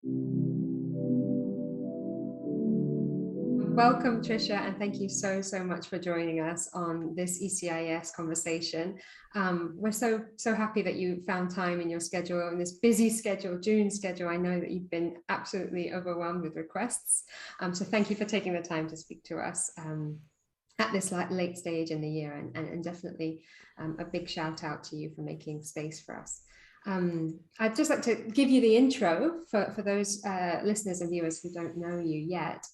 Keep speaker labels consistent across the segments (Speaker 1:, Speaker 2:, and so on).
Speaker 1: Welcome, Tricia, and thank you so much for joining us on this ECIS conversation. We're so happy that you found time in your schedule, in this busy schedule, June schedule. I know that you've been absolutely overwhelmed with requests. So thank you for taking the time to speak to us at this late stage in the year, and definitely a big shout out to you for making space for us. I'd just like to give you the intro for those listeners and viewers who don't know you yet.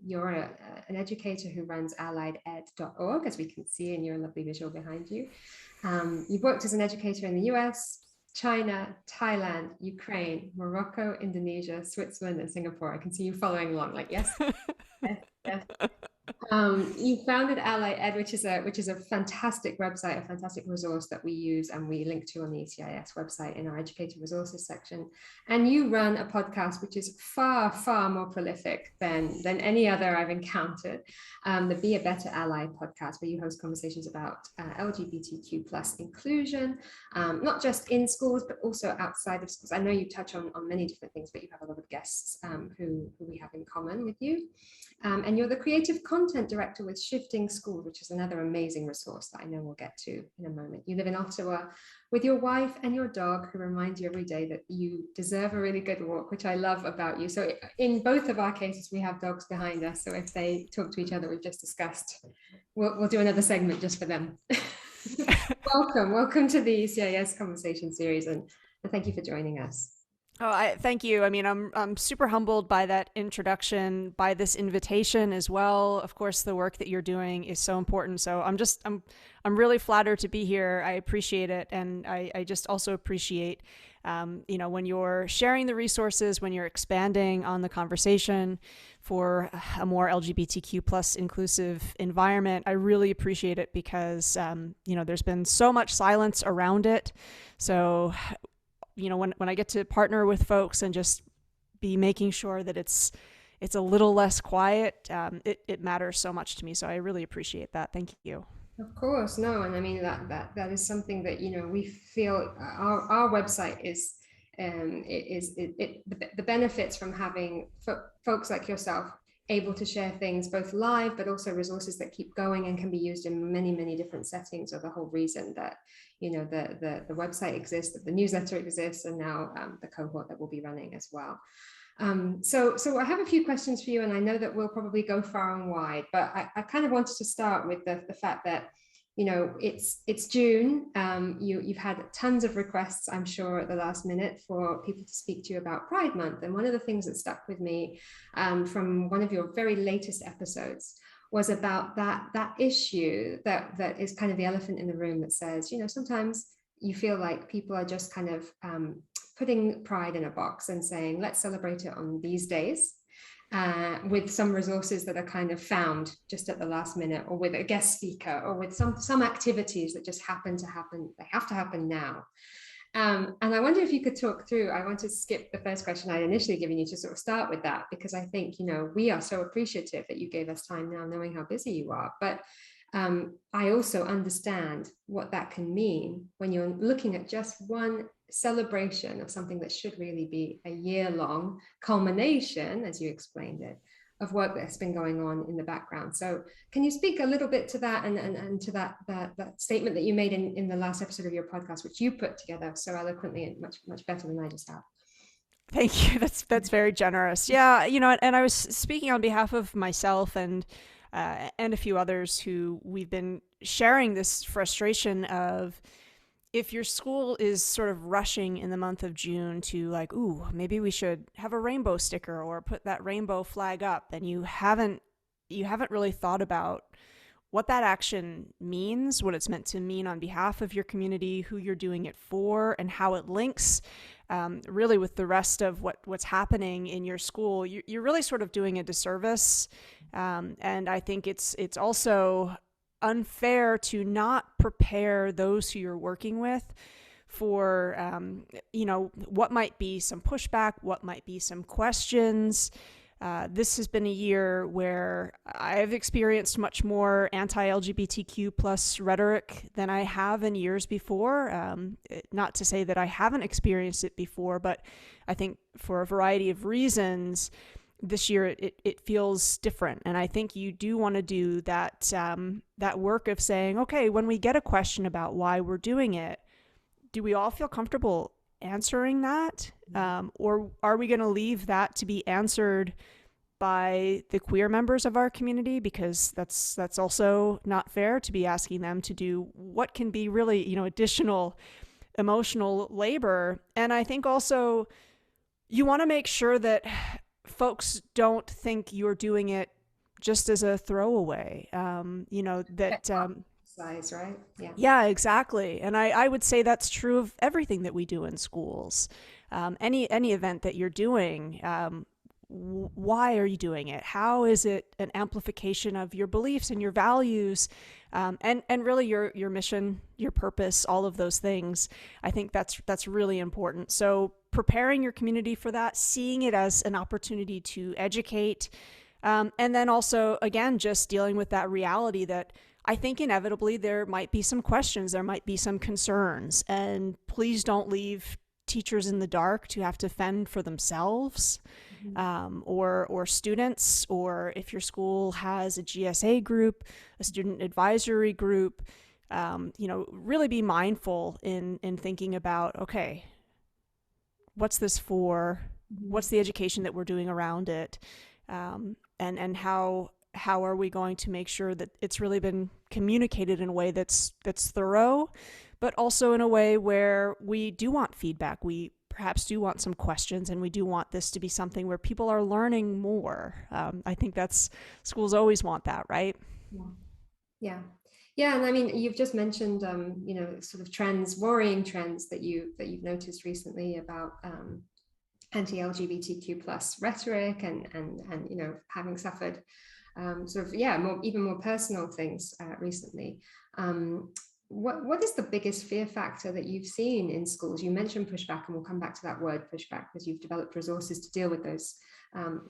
Speaker 1: You're an educator who runs allieded.org, as we can see in your lovely visual behind you. You've worked as an educator in the US, China, Thailand, Ukraine, Morocco, Indonesia, Switzerland, and Singapore. I can see you following along, like, yes, yes. You founded Allied Ed, which is a fantastic website, a fantastic resource that we use and we link to on the ECIS website in our educator resources section. And you run a podcast which is far more prolific than any other I've encountered, the Be a Better Ally podcast, where you host conversations about LGBTQ plus inclusion, not just in schools but also outside of schools. I know you touch on many different things, but you have a lot of guests who we have in common with you. And you're the creative content director with Shifting School, which is another amazing resource that I know we'll get to in a moment. You live in Ottawa with your wife and your dog, who remind you every day that you deserve a really good walk, which I love about you. So in both of our cases, we have dogs behind us. So if they talk to each other, we've just discussed, we'll do another segment just for them. Welcome to the ECIS Conversation series, and thank you for joining us.
Speaker 2: Oh, thank you. I mean, I'm super humbled by that introduction, by this invitation as well. Of course, the work that you're doing is so important. So I'm really flattered to be here. I appreciate it, and I just also appreciate, when you're sharing the resources, when you're expanding on the conversation for a more LGBTQ plus inclusive environment. I really appreciate it because there's been so much silence around it. So when I get to partner with folks and just be making sure that it's a little less quiet, it matters so much to me. So I really appreciate that. Thank you.
Speaker 1: Of course, no, and I mean that is something that we feel our website is the benefits from having folks like yourself able to share things both live, but also resources that keep going and can be used in many different settings, are the whole reason that the website exists, that the newsletter exists, and now the cohort that we'll be running as well. So I have a few questions for you, and I know that we'll probably go far and wide, but I kind of wanted to start with the fact that it's June. You've had tons of requests, I'm sure, at the last minute for people to speak to you about Pride Month. And one of the things that stuck with me from one of your very latest episodes was about that issue that is kind of the elephant in the room, that says, sometimes you feel like people are just kind of putting Pride in a box and saying, let's celebrate it on these days. With some resources that are kind of found just at the last minute, or with a guest speaker, or with some activities that just happen. They have to happen now. And I wonder if you could talk through, I want to skip the first question I'd initially given you to sort of start with that, because I think, we are so appreciative that you gave us time now, knowing how busy you are. But I also understand what that can mean when you're looking at just one celebration of something that should really be a year-long culmination, as you explained it, of work that's been going on in the background. So can you speak a little bit to that and to that statement that you made in the last episode of your podcast, which you put together so eloquently and much better than I just have?
Speaker 2: Thank you. That's very generous. Yeah, and I was speaking on behalf of myself and a few others who we've been sharing this frustration of, if your school is sort of rushing in the month of June to like, ooh, maybe we should have a rainbow sticker or put that rainbow flag up, and you haven't really thought about what that action means, what it's meant to mean on behalf of your community, who you're doing it for, and how it links really with the rest of what's happening in your school, you're really sort of doing a disservice. And I think it's also unfair to not prepare those who you're working with for, what might be some pushback, what might be some questions, This has been a year where I've experienced much more anti-LGBTQ plus rhetoric than I have in years before. Not to say that I haven't experienced it before, but I think for a variety of reasons, this year it feels different. And I think you do want to do that, that work of saying, okay, when we get a question about why we're doing it, do we all feel comfortable answering that? Or are we going to leave that to be answered by the queer members of our community? Because that's also not fair to be asking them to do what can be really, additional emotional labor. And I think also you want to make sure that folks don't think you're doing it just as a throwaway.
Speaker 1: Size, right? Yeah.
Speaker 2: Yeah, exactly. And I would say that's true of everything that we do in schools. Any event that you're doing, why are you doing it? How is it an amplification of your beliefs and your values, and really your mission, your purpose, all of those things? I think that's really important. So preparing your community for that, seeing it as an opportunity to educate, and then also, again, just dealing with that reality that I think inevitably there might be some questions, there might be some concerns, and please don't leave teachers in the dark to have to fend for themselves, or students, or if your school has a GSA group, a student advisory group, really be mindful in thinking about, okay, what's this for? What's the education that we're doing around it? And how are we going to make sure that it's really been communicated in a way that's thorough, but also in a way where we do want feedback. We perhaps do want some questions, and we do want this to be something where people are learning more. I think schools always want that, right?
Speaker 1: Yeah. And I mean, you've just mentioned, sort of worrying trends that you've noticed recently about anti-LGBTQ plus rhetoric and having suffered even more personal things recently. What is the biggest fear factor that you've seen in schools? You mentioned pushback, and we'll come back to that word pushback, because you've developed resources to deal with those,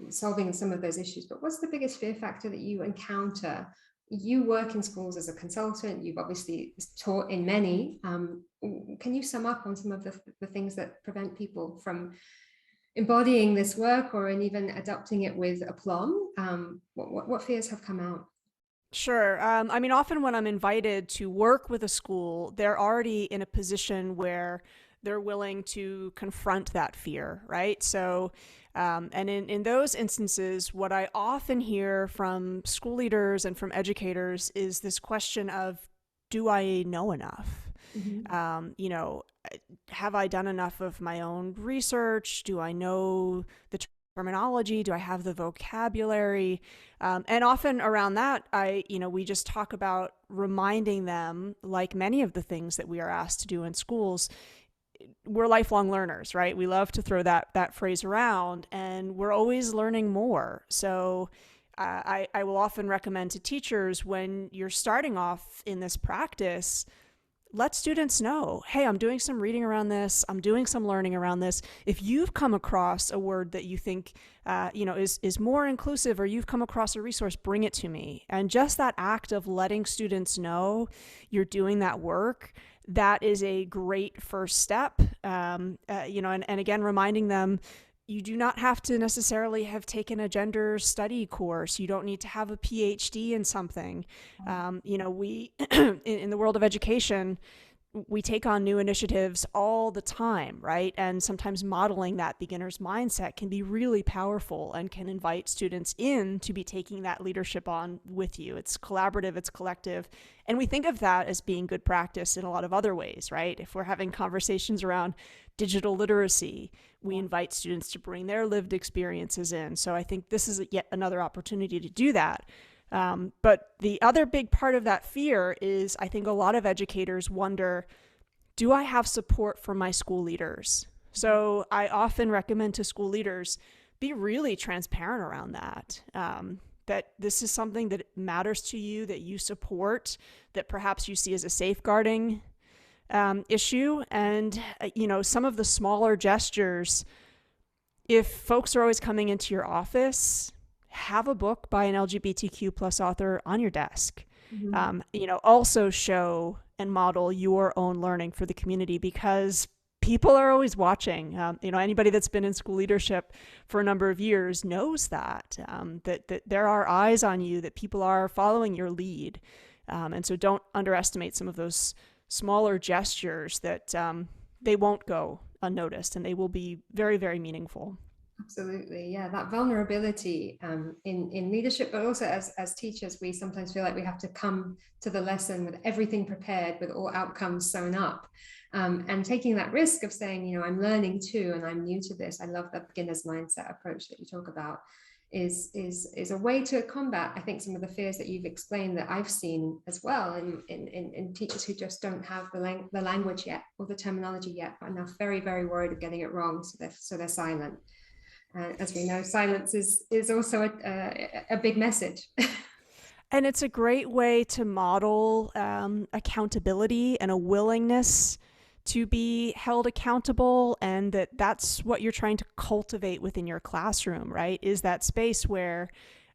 Speaker 1: solving some of those issues. But what's the biggest fear factor that you encounter? You work in schools as a consultant. You've obviously taught in many. Can you sum up on some of the things that prevent people from embodying this work, or even adopting it with aplomb? What fears have come out?
Speaker 2: Sure. I mean, often when I'm invited to work with a school, they're already in a position where they're willing to confront that fear, right? So, and in those instances, what I often hear from school leaders and from educators is this question of, do I know enough? Have I done enough of my own research? Do I know the terminology? Do I have the vocabulary? And often around that, we just talk about reminding them, like many of the things that we are asked to do in schools, we're lifelong learners, right? We love to throw that phrase around, and we're always learning more. So I will often recommend to teachers, when you're starting off in this practice, let students know, hey, I'm doing some reading around this. I'm doing some learning around this. If you've come across a word that you think, is more inclusive, or you've come across a resource, bring it to me. And just that act of letting students know you're doing that work, that is a great first step. And again, reminding them, you do not have to necessarily have taken a gender study course. You don't need to have a PhD in something. We, in the world of education, we take on new initiatives all the time, right? And sometimes modeling that beginner's mindset can be really powerful and can invite students in to be taking that leadership on with you. It's collaborative, it's collective. And we think of that as being good practice in a lot of other ways, right? If we're having conversations around digital literacy, we invite students to bring their lived experiences in. So I think this is yet another opportunity to do that. But the other big part of that fear is, I think a lot of educators wonder, do I have support from my school leaders? So I often recommend to school leaders, be really transparent around that. That this is something that matters to you, that you support, that perhaps you see as a safeguarding issue. And, some of the smaller gestures if folks are always coming into your office, have a book by an LGBTQ plus author on your desk. Also show and model your own learning for the community, because people are always watching. Anybody that's been in school leadership for a number of years knows that there are eyes on you, that people are following your lead. And so don't underestimate some of those smaller gestures that they won't go unnoticed, and they will be very, very meaningful.
Speaker 1: Absolutely. Yeah, that vulnerability in leadership, but also as teachers, we sometimes feel like we have to come to the lesson with everything prepared, with all outcomes sewn up. And taking that risk of saying, I'm learning too, and I'm new to this. I love the beginner's mindset approach that you talk about, is a way to combat, I think, some of the fears that you've explained that I've seen as well in teachers who just don't have the language yet, or the terminology yet, and are very, very worried of getting it wrong, so they're silent. As we know, silence is also a big message.
Speaker 2: And it's a great way to model accountability and a willingness to be held accountable, and that's what you're trying to cultivate within your classroom, right? Is that space where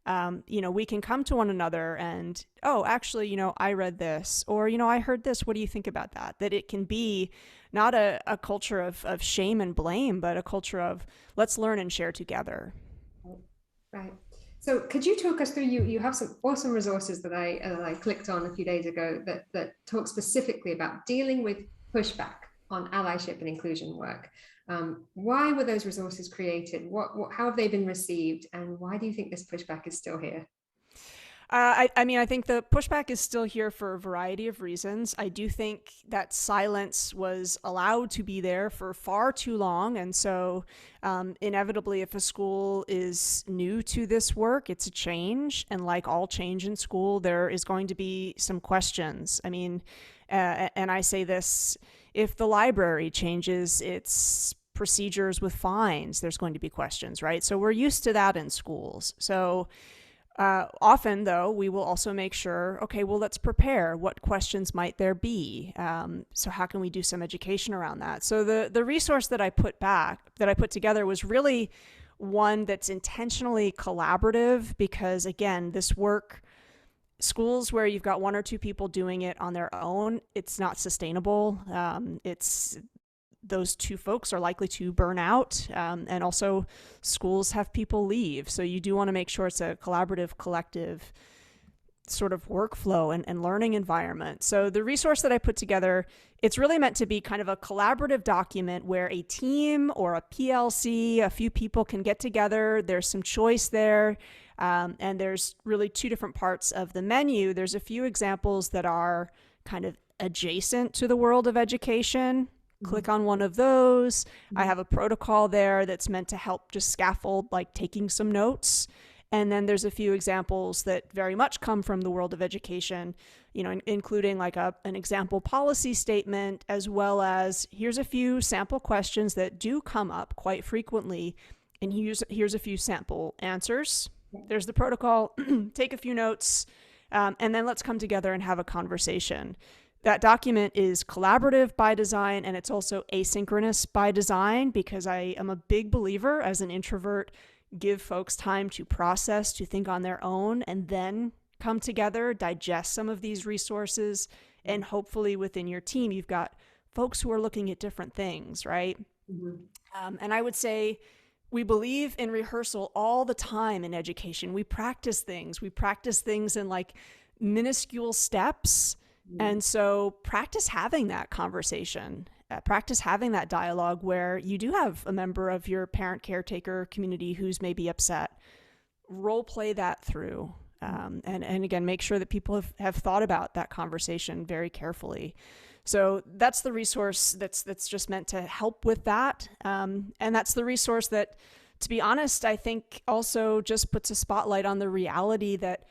Speaker 2: we can come to one another and, oh, actually, I read this, or, I heard this. What do you think about that? That it can be not a culture of shame and blame, but a culture of let's learn and share together.
Speaker 1: Right. So could you talk us through, you have some awesome resources that I clicked on a few days ago that talk specifically about dealing with pushback on allyship and inclusion work. Why were those resources created? How have they been received? And why do you think this pushback is still here?
Speaker 2: I think the pushback is still here for a variety of reasons. I do think that silence was allowed to be there for far too long. And so inevitably, if a school is new to this work, it's a change. And like all change in school, there is going to be some questions. And I say this, if the library changes its procedures with fines, there's going to be questions, right? So we're used to that in schools. So often, though, we will also make sure, okay, well, let's prepare. What questions might there be? So how can we do some education around that? So the resource that I put together was really one that's intentionally collaborative, because, again, this work, schools where you've got one or two people doing it on their own, it's not sustainable. Those two folks are likely to burn out. And also schools have people leave. So you do want to make sure it's a collaborative, collective sort of workflow and learning environment. So the resource that I put together, it's really meant to be kind of a collaborative document where a team or a PLC, a few people can get together. There's some choice there. And there's really two different parts of the menu. There's a few examples that are kind of adjacent to the world of education. Click on one of those. I have a protocol there that's meant to help just scaffold, like taking some notes. And then there's a few examples that very much come from the world of education, including like an example policy statement, as well as here's a few sample questions that do come up quite frequently. And here's a few sample answers. There's the protocol. Take a few notes, and then let's come together and have a conversation. That document is collaborative by design, and it's also asynchronous by design, because I am a big believer as an introvert, give folks time to process, to think on their own, and then come together, digest some of these resources. And hopefully within your team, you've got folks who are looking at different things, right? And I would say we believe in rehearsal all the time in education. We practice things in like minuscule steps. And so practice having that conversation, practice having that dialogue where you do have a member of your parent caretaker community who's maybe upset. Role play that through. And again, make sure that people have thought about that conversation very carefully. So that's the resource that's just meant to help with that. And that's the resource that, to be honest, I think also just puts a spotlight on the reality that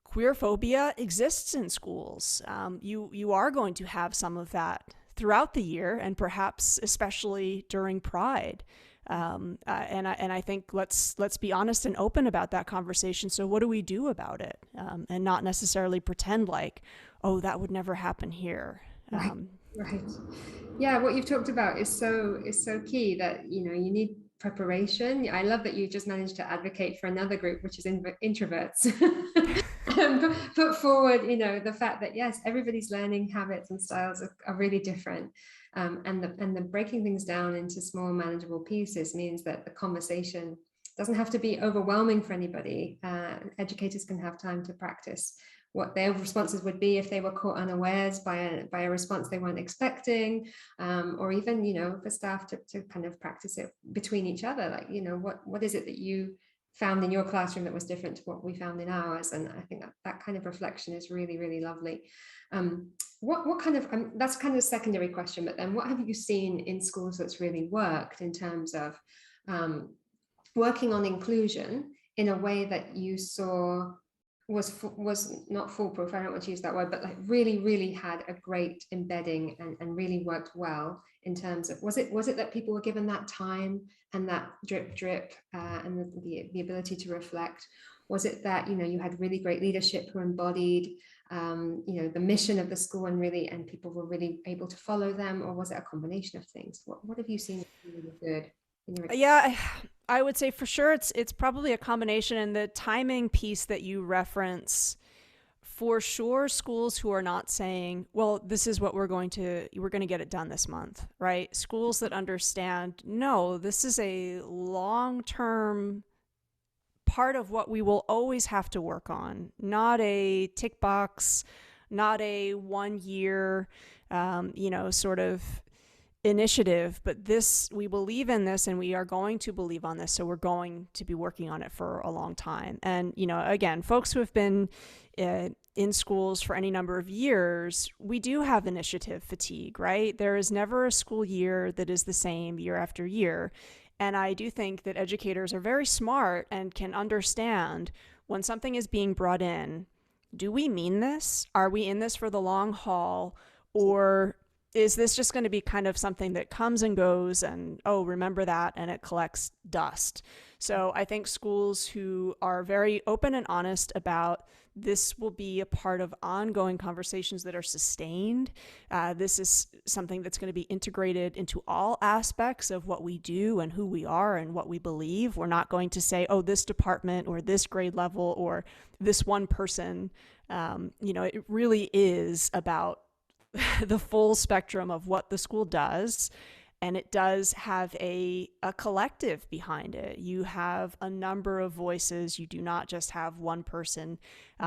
Speaker 2: queer phobia exists in schools. You are going to have some of that throughout the year, and perhaps especially during Pride. And I think let's be honest and open about that conversation. So what do we do about it? And not necessarily pretend like, oh, that would never happen here.
Speaker 1: Right. Yeah, what you've talked about is so key, that you need preparation. I love that you just managed to advocate for another group, which is introverts. Put forward, the fact that yes, everybody's learning habits and styles are really different. And the breaking things down into small manageable pieces means that the conversation doesn't have to be overwhelming for anybody. Educators can have time to practice what their responses would be if they were caught unawares by a response they weren't expecting, or even, for staff to kind of practice it between each other. Like, what is it that you found in your classroom that was different to what we found in ours? And I think that kind of reflection is really, really lovely. What kind of, that's kind of a secondary question, but then what have you seen in schools that's really worked in terms of working on inclusion in a way that you saw was not foolproof, I don't want to use that word, but like really, really had a great embedding and really worked well in terms of, was it that people were given that time and that drip and the ability to reflect? Was it that, you had really great leadership who embodied, the mission of the school and people were really able to follow them? Or was it a combination of things? What have you seen really good in your experience?
Speaker 2: Yeah, I would say for sure it's probably a combination. And the timing piece that you reference, for sure, schools who are not saying, well, this is what we're going to get it done this month, right? Schools that understand, no, this is a long-term part of what we will always have to work on, not a tick box, not a 1 year, sort of initiative, but we believe in this and we are going to believe on this. So we're going to be working on it for a long time. And, again, folks who have been in schools for any number of years, we do have initiative fatigue, right? There is never a school year that is the same year after year. And I do think that educators are very smart and can understand when something is being brought in, do we mean this? Are we in this for the long haul? Or is this just going to be kind of something that comes and goes and, oh, remember that, and it collects dust? So I think schools who are very open and honest about this will be a part of ongoing conversations that are sustained. This is something that's going to be integrated into all aspects of what we do and who we are and what we believe. We're not going to say, oh, this department or this grade level or this one person. It really is about the full spectrum of what the school does. And it does have a collective behind it. You have a number of voices. You do not just have one person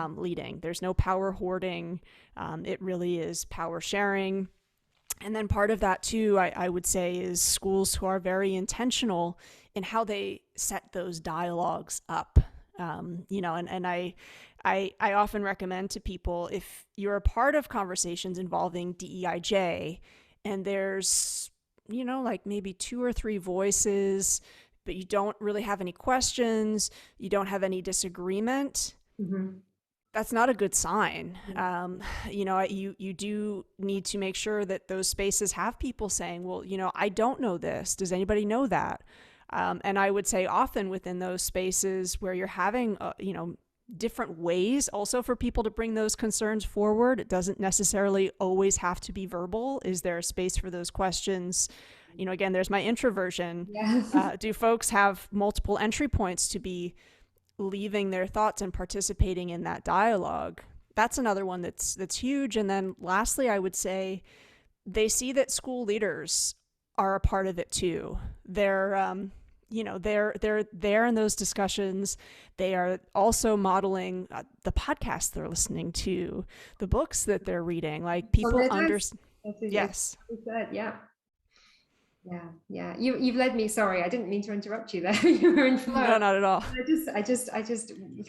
Speaker 2: leading. There's no power hoarding. It really is power sharing. And then part of that too, I would say, is schools who are very intentional in how they set those dialogues up. And I often recommend to people, if you're a part of conversations involving DEIJ and there's like maybe 2 or 3 voices, but you don't really have any questions, you don't have any disagreement, that's not a good sign. You do need to make sure that those spaces have people saying, well, I don't know this. Does anybody know that? And I would say often within those spaces where you're having, different ways also for people to bring those concerns forward. It doesn't necessarily always have to be verbal. Is there a space for those questions? Again, there's my introversion.
Speaker 1: Yes.
Speaker 2: Do folks have multiple entry points to be leaving their thoughts and participating in that dialogue? That's another one that's huge. And then lastly, I would say they see that school leaders are a part of it too. They're there in those discussions. They are also modeling the podcasts they're listening to, the books that they're reading. Like people understand. Yes.
Speaker 1: Yeah. You've led me. Sorry, I didn't mean to interrupt you there. You were in flow.
Speaker 2: No, not at all.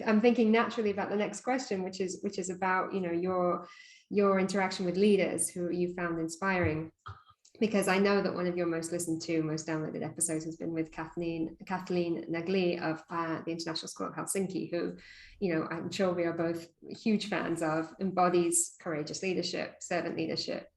Speaker 1: I'm thinking naturally about the next question, which is about your interaction with leaders who you found inspiring. Because I know that one of your most listened to, most downloaded episodes has been with Kathleen Nagli of the International School of Helsinki, who, I'm sure we are both huge fans of, embodies courageous leadership, servant leadership,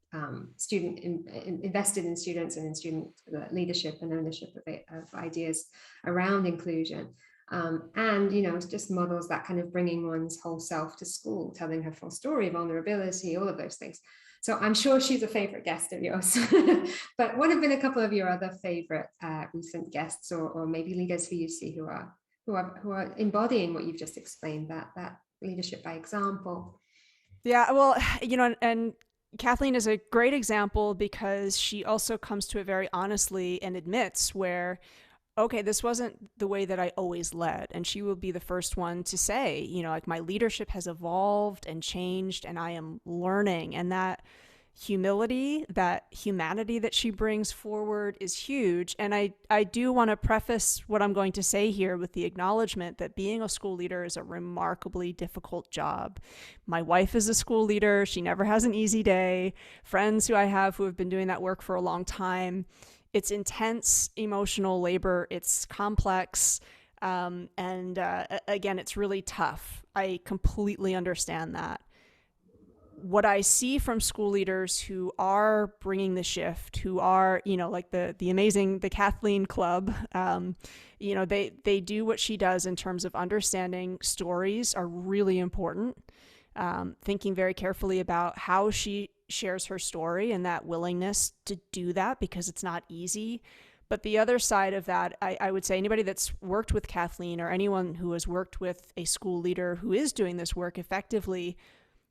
Speaker 1: student invested in students and in student leadership and ownership of ideas around inclusion. And just models that kind of bringing one's whole self to school, telling her full story, vulnerability, all of those things. So I'm sure she's a favorite guest of yours. But what have been a couple of your other favorite recent guests, or maybe leaders for UC who are embodying what you've just explained, that leadership by example?
Speaker 2: Yeah, well, and Kathleen is a great example because she also comes to it very honestly and admits where, okay, this wasn't the way that I always led. And she will be the first one to say, like, my leadership has evolved and changed and I am learning. And that humility, that humanity that she brings forward is huge. And I do want to preface what I'm going to say here with the acknowledgement that being a school leader is a remarkably difficult job. My wife is a school leader. She never has an easy day. Friends who I have who have been doing that work for a long time. It's intense emotional labor. It's complex. And again, it's really tough. I completely understand that. What I see from school leaders who are bringing the shift, who are, like the amazing, the Kathleen Club, they do what she does in terms of understanding stories are really important. Thinking very carefully about how she shares her story and that willingness to do that, because it's not easy. But the other side of that, I would say anybody that's worked with Kathleen or anyone who has worked with a school leader who is doing this work effectively,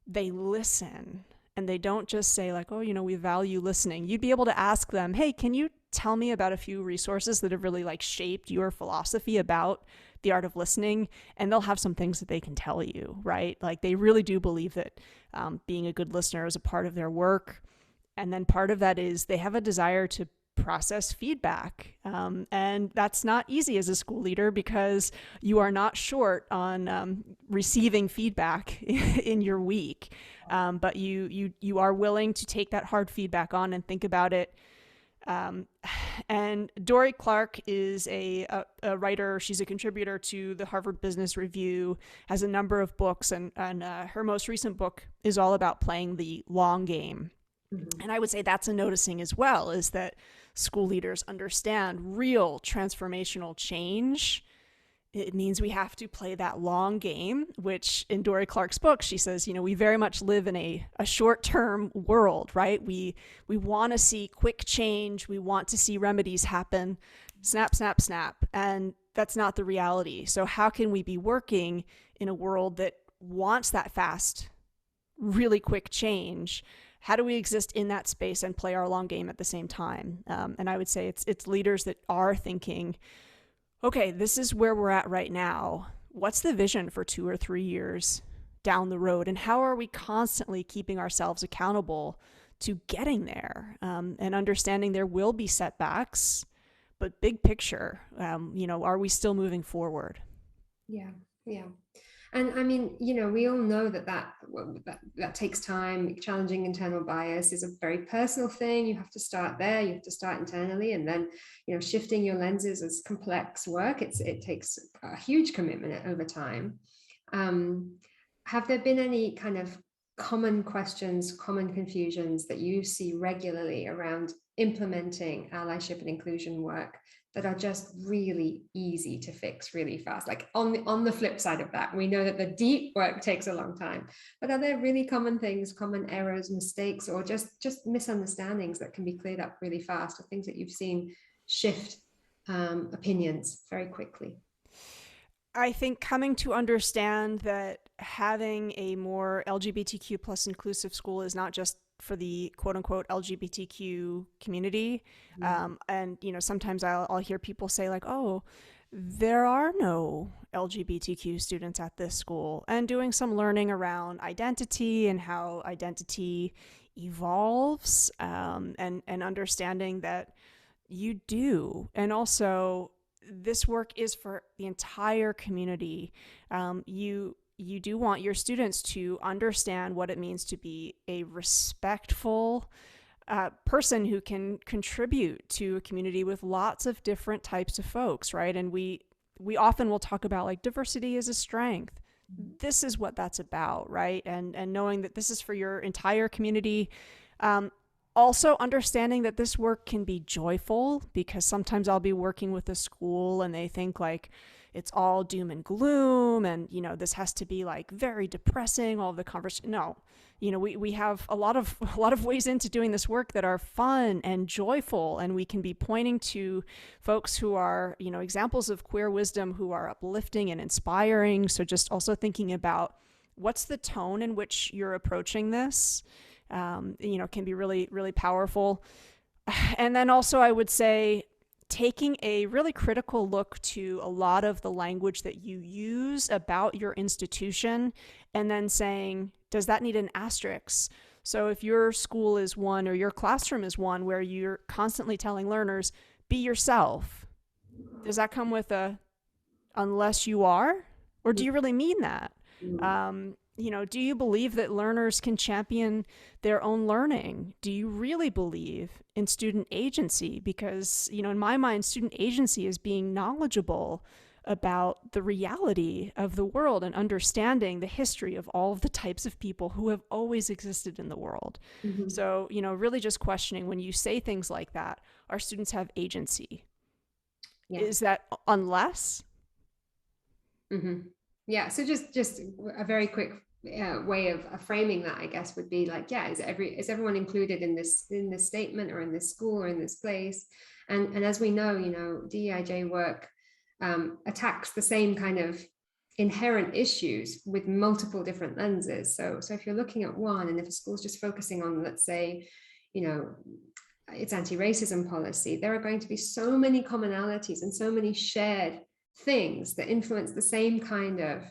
Speaker 2: they listen, and they don't just say like, oh, we value listening. You'd be able to ask them, hey, can you tell me about a few resources that have really like shaped your philosophy about the art of listening? And they'll have some things that they can tell you, right? Like they really do believe that being a good listener is a part of their work. And then part of that is they have a desire to process feedback. And that's not easy as a school leader because you are not short on receiving feedback in your week. But you are willing to take that hard feedback on and think about it. And Dory Clark is a writer. She's a contributor to the Harvard Business Review, has a number of books, and her most recent book is all about playing the long game. Mm-hmm. And I would say that's a noticing as well, is that school leaders understand real transformational change. It means we have to play that long game, which in Dory Clark's book, she says, we very much live in a short-term world, right? We want to see quick change. We want to see remedies happen, snap, snap, snap. And that's not the reality. So how can we be working in a world that wants that fast, really quick change? How do we exist in that space and play our long game at the same time? And I would say it's leaders that are thinking, okay, this is where we're at right now. What's the vision for 2 or 3 years down the road? And how are we constantly keeping ourselves accountable to getting there? And understanding there will be setbacks, but big picture, are we still moving forward?
Speaker 1: Yeah. And I mean, we all know that takes time. Challenging internal bias is a very personal thing. You have to start there. You have to start internally, and then, shifting your lenses is complex work. It takes a huge commitment over time. Have there been any kind of common questions, common confusions that you see regularly around implementing allyship and inclusion work that are just really easy to fix really fast? Like on the flip side of that, we know that the deep work takes a long time, but are there really common things, common errors, mistakes, or just misunderstandings that can be cleared up really fast, or things that you've seen shift opinions very quickly?
Speaker 2: I think coming to understand that having a more LGBTQ plus inclusive school is not just for the quote unquote LGBTQ community. Mm-hmm. And, sometimes I'll hear people say like, oh, there are no LGBTQ students at this school, and doing some learning around identity and how identity evolves, and understanding that you do. And also, this work is for the entire community. You do want your students to understand what it means to be a respectful person who can contribute to a community with lots of different types of folks, right? And we often will talk about like diversity is a strength. This is what that's about, right? And knowing that this is for your entire community. Also understanding that this work can be joyful, because sometimes I'll be working with a school and they think like it's all doom and gloom and, you know, this has to be like very depressing, all of the conversation. No, you know, we have a lot of ways into doing this work that are fun and joyful, and we can be pointing to folks who are, you know, examples of queer wisdom who are uplifting and inspiring. So just also thinking about what's the tone in which you're approaching this, you know, can be really, really powerful. And then also I would say taking a really critical look to a lot of the language that you use about your institution, and then saying, does that need an asterisk? So if your school is one, or your classroom is one, where you're constantly telling learners, be yourself, does that come with a, unless you are? Or do you really mean that? You know, do you believe that learners can champion their own learning? Do you really believe in student agency? Because, you know, in my mind, student agency is being knowledgeable about the reality of the world and understanding the history of all of the types of people who have always existed in the world. Mm-hmm. So, you know, really just questioning, when you say things like that, our students have agency. Yeah. Is that unless?
Speaker 1: Mm-hmm. Yeah. So just a very quick way of framing that, I guess, would be like, yeah, is everyone included in this statement, or in this school, or in this place? And as we know, you know, DEIJ work attacks the same kind of inherent issues with multiple different lenses. So if you're looking at one, and if a school's just focusing on, let's say, you know, it's anti-racism policy, there are going to be so many commonalities and so many shared things that influence the same kind of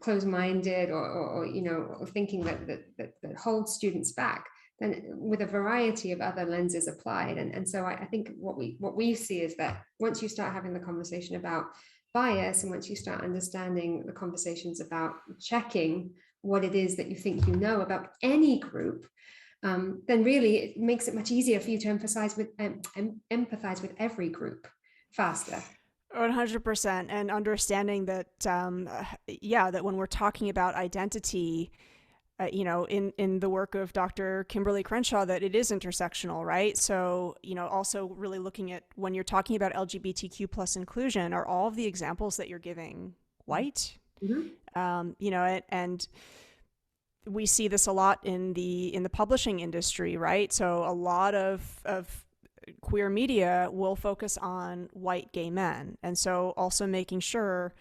Speaker 1: closed-minded or you know, or thinking that holds students back, then with a variety of other lenses applied. And so I think what we see is that once you start having the conversation about bias, and once you start understanding the conversations about checking what it is that you think you know about any group, then really it makes it much easier for you to empathize with every group faster.
Speaker 2: 100%. And understanding that, that when we're talking about identity, you know, in the work of Dr. Kimberly Crenshaw, that it is intersectional, right? So, you know, also really looking at, when you're talking about LGBTQ plus inclusion, are all of the examples that you're giving white? Mm-hmm. You know, and we see this a lot in the publishing industry, right? So a lot of queer media will focus on white gay men. And so also making sure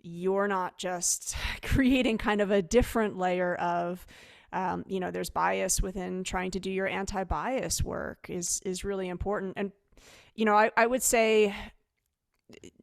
Speaker 2: you're not just creating kind of a different layer of, you know, there's bias within trying to do your anti-bias work is really important. And, you know, I would say,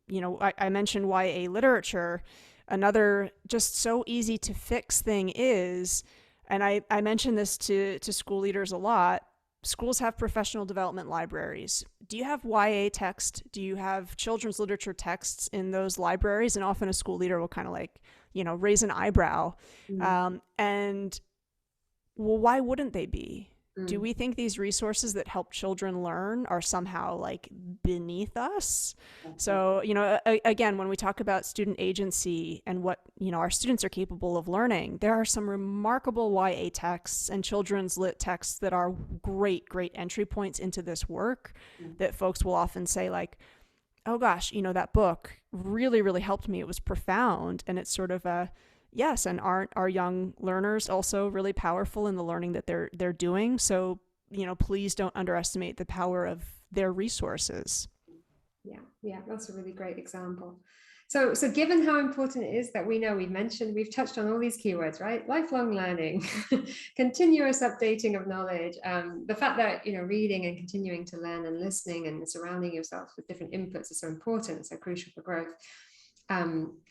Speaker 2: you know, I mentioned YA literature. Another just so easy to fix thing is, and I mention this to school leaders a lot, schools have professional development libraries. Do you have YA text? Do you have children's literature texts in those libraries? And often a school leader will kind of like, you know, raise an eyebrow. Mm-hmm. And well, why wouldn't they be? Mm. Do we think these resources that help children learn are somehow like beneath us? Okay. So, you know, again, when we talk about student agency and what, you know, our students are capable of learning, there are some remarkable YA texts and children's lit texts that are great entry points into this work. Mm. That folks will often say like, oh gosh, you know, that book really, really helped me. It was profound. And it's sort of a, yes, and aren't our young learners also really powerful in the learning that they're doing? So, you know, please don't underestimate the power of their resources.
Speaker 1: Yeah, that's a really great example. So given how important it is that we've touched on all these keywords, right? Lifelong learning, continuous updating of knowledge, the fact that, you know, reading and continuing to learn and listening and surrounding yourself with different inputs is so important, so crucial for growth.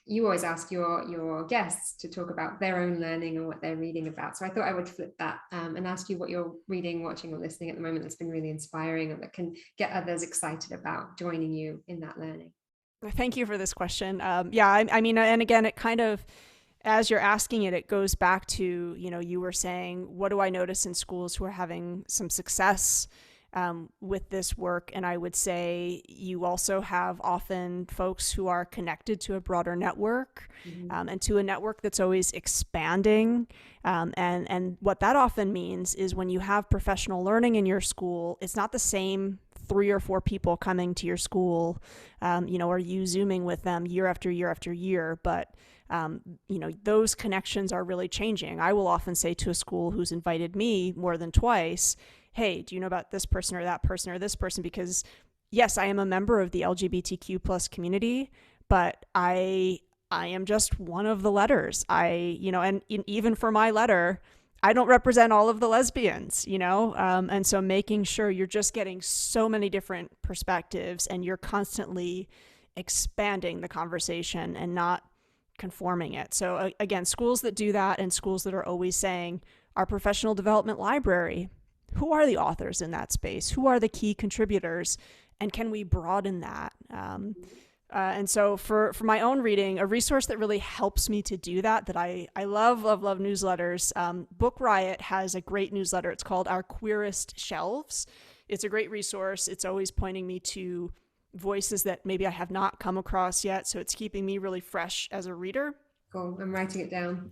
Speaker 1: You always ask your guests to talk about their own learning and what they're reading about. So I thought I would flip that and ask you what you're reading, watching, or listening at the moment that's been really inspiring and that can get others excited about joining you in that learning.
Speaker 2: Thank you for this question. I mean, and again, it kind of, as you're asking it, it goes back to, you know, you were saying, what do I notice in schools who are having some success? with this work. And I would say you also have often folks who are connected to a broader network, and to a network that's always expanding. And what that often means is when you have professional learning in your school, it's not the same 3 or 4 people coming to your school, or you Zooming with them year after year after year. But those connections are really changing. I will often say to a school who's invited me more than twice, hey, do you know about this person or that person or this person? Because yes, I am a member of the LGBTQ plus community, but I am just one of the letters. And even for my letter, I don't represent all of the lesbians, and so making sure you're just getting so many different perspectives and you're constantly expanding the conversation and not conforming it. So again, schools that do that and schools that are always saying, our professional development library, who are the authors in that space? Who are the key contributors? And can we broaden that? And so for my own reading, a resource that really helps me to do that I love newsletters. Book Riot has a great newsletter. It's called Our Queerest Shelves. It's a great resource. It's always pointing me to voices that maybe I have not come across yet. So it's keeping me really fresh as a reader.
Speaker 1: Cool. I'm writing it down.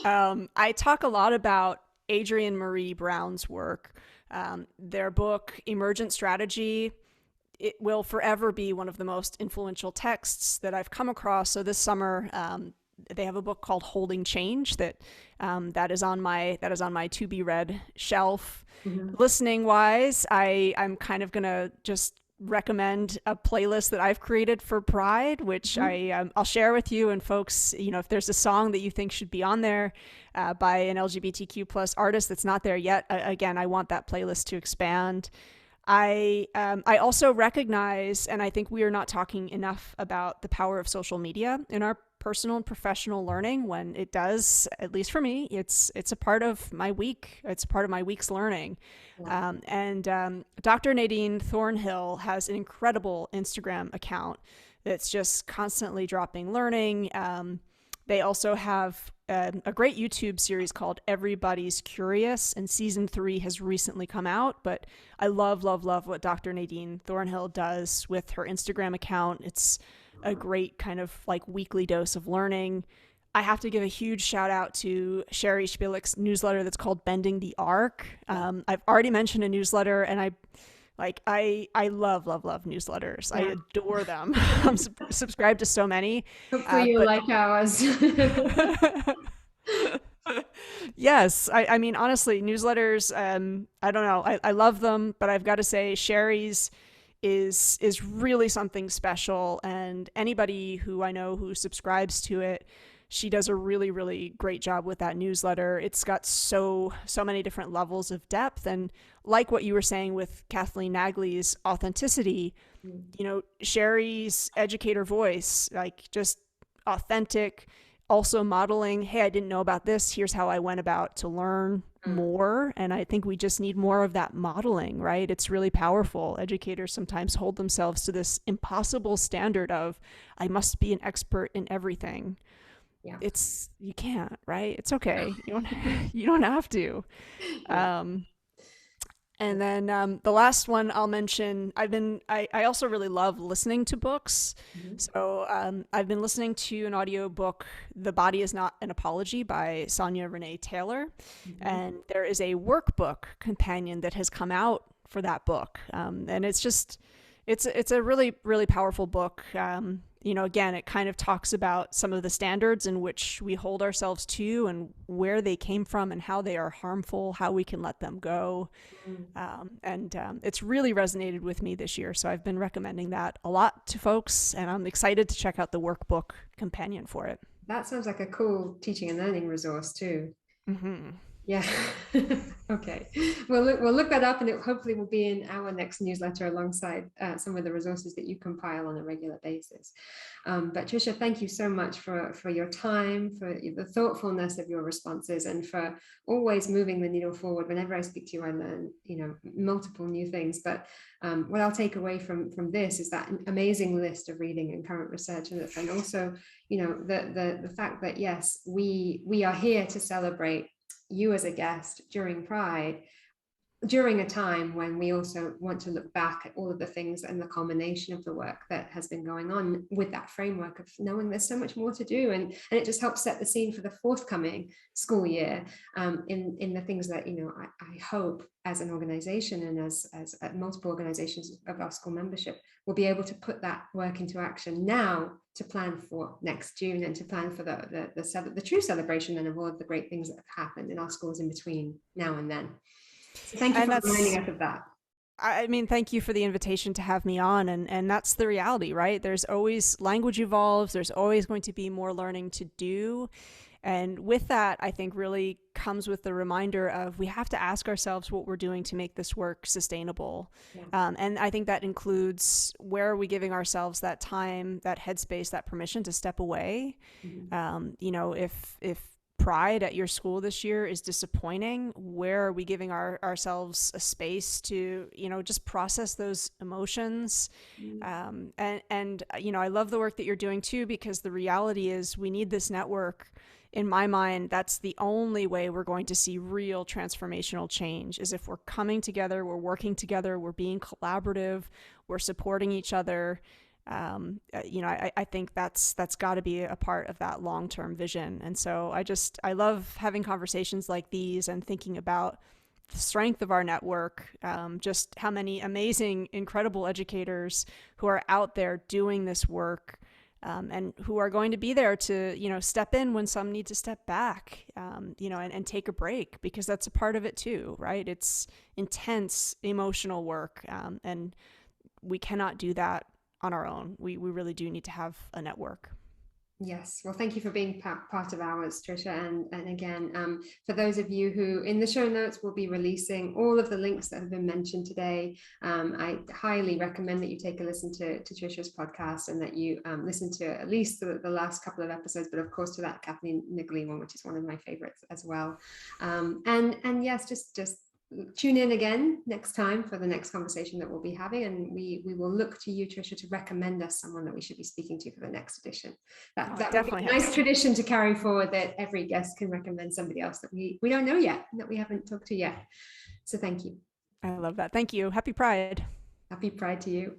Speaker 2: I talk a lot about Adrienne Marie Brown's work. Their book, Emergent Strategy, it will forever be one of the most influential texts that I've come across. So this summer, they have a book called Holding Change that is on my to be read shelf. Listening wise, I'm kind of gonna just recommend a playlist that I've created for Pride, which I'll share with you. And folks, if there's a song that you think should be on there by an LGBTQ plus artist that's not there yet, again, I want that playlist to expand. I also recognize, and I think we are not talking enough about the power of social media in our personal and professional learning. When it does, at least for me, it's a part of my week. It's part of my week's learning. Wow. Dr. Nadine Thornhill has an incredible Instagram account that's just constantly dropping learning. They also have a great YouTube series called Everybody's Curious, and season 3 has recently come out. But I love what Dr. Nadine Thornhill does with her Instagram account. It's a great kind of like weekly dose of learning. I have to give a huge shout out to Sherry Spielek's newsletter that's called Bending the Arc. I've already mentioned a newsletter, and I love newsletters. Yeah. I adore them. I'm subscribed to so many.
Speaker 1: Hopefully you like ours.
Speaker 2: Yes. I mean, honestly, newsletters, I don't know. I love them, but I've got to say Sherry's is really something special. And anybody who I know who subscribes to it, she does a really, really great job with that newsletter. It's got so many different levels of depth. And like what you were saying with Kathleen Nagley's authenticity, Sherry's educator voice, like just authentic, also modeling, hey, I didn't know about this. Here's how I went about to learn more. And I think we just need more of that modeling, right? It's really powerful. Educators sometimes hold themselves to this impossible standard of, I must be an expert in everything. Yeah. You can't, right? It's okay. You don't have to. And then the last one I'll mention, I also really love listening to books. So I've been listening to an audio book, The Body Is Not an Apology by Sonia Renee Taylor. And there is a workbook companion that has come out for that book. And it's a really, really powerful book. Again, it kind of talks about some of the standards in which we hold ourselves to and where they came from and how they are harmful, how we can let them go. It's really resonated with me this year. So I've been recommending that a lot to folks, and I'm excited to check out the workbook companion for it.
Speaker 1: That sounds like a cool teaching and learning resource too. Yeah. Okay. We'll look that up, and it hopefully will be in our next newsletter alongside some of the resources that you compile on a regular basis. But Tricia, thank you so much for your time, for the thoughtfulness of your responses, and for always moving the needle forward. Whenever I speak to you, I learn, multiple new things. But what I'll take away from this is that amazing list of reading and current research, and also, the fact that yes, we are here to celebrate you as a guest during Pride. during a time when we also want to look back at all of the things and the culmination of the work that has been going on, with that framework of knowing there's so much more to do. And it just helps set the scene for the forthcoming school year, in the things that, I hope as an organization, and as multiple organizations of our school membership, will be able to put that work into action now, to plan for next June, and to plan for the true celebration and of all of the great things that have happened in our schools in between now and then. So thank you for reminding us of that.
Speaker 2: I mean, thank you for the invitation to have me on. And that's the reality, right? There's always, language evolves. There's always going to be more learning to do. And with that, I think really comes with the reminder of, we have to ask ourselves what we're doing to make this work sustainable. Yeah. And I think that includes, where are we giving ourselves that time, that headspace, that permission to step away? Mm-hmm. If Pride at your school this year is disappointing, where are we giving ourselves a space to, just process those emotions? And I love the work that you're doing too, because the reality is, we need this network. In my mind, that's the only way we're going to see real transformational change, is if we're coming together, we're working together, we're being collaborative, we're supporting each other. I think that's got to be a part of that long-term vision. And so I love having conversations like these and thinking about the strength of our network, just how many amazing, incredible educators who are out there doing this work, and who are going to be there to, step in when some need to step back, and take a break, because that's a part of it too, right? It's intense emotional work, and we cannot do that on our own. We really do need to have a network.
Speaker 1: Yes. Well, thank you for being part of ours, Tricia. And again, for those of you who, in the show notes, will be releasing all of the links that have been mentioned today. I highly recommend that you take a listen to Tricia's podcast, and that you listen to at least the last couple of episodes, but of course to that Kathleen Niggly one, which is one of my favorites as well. And yes, just tune in again next time for the next conversation that we'll be having, and we will look to you, Tricia, to recommend us someone that we should be speaking to for the next edition. That would be a nice tradition to carry forward, that every guest can recommend somebody else that we don't know yet, that we haven't talked to yet. So thank you.
Speaker 2: I love that. Thank you. Happy Pride.
Speaker 1: Happy Pride to you.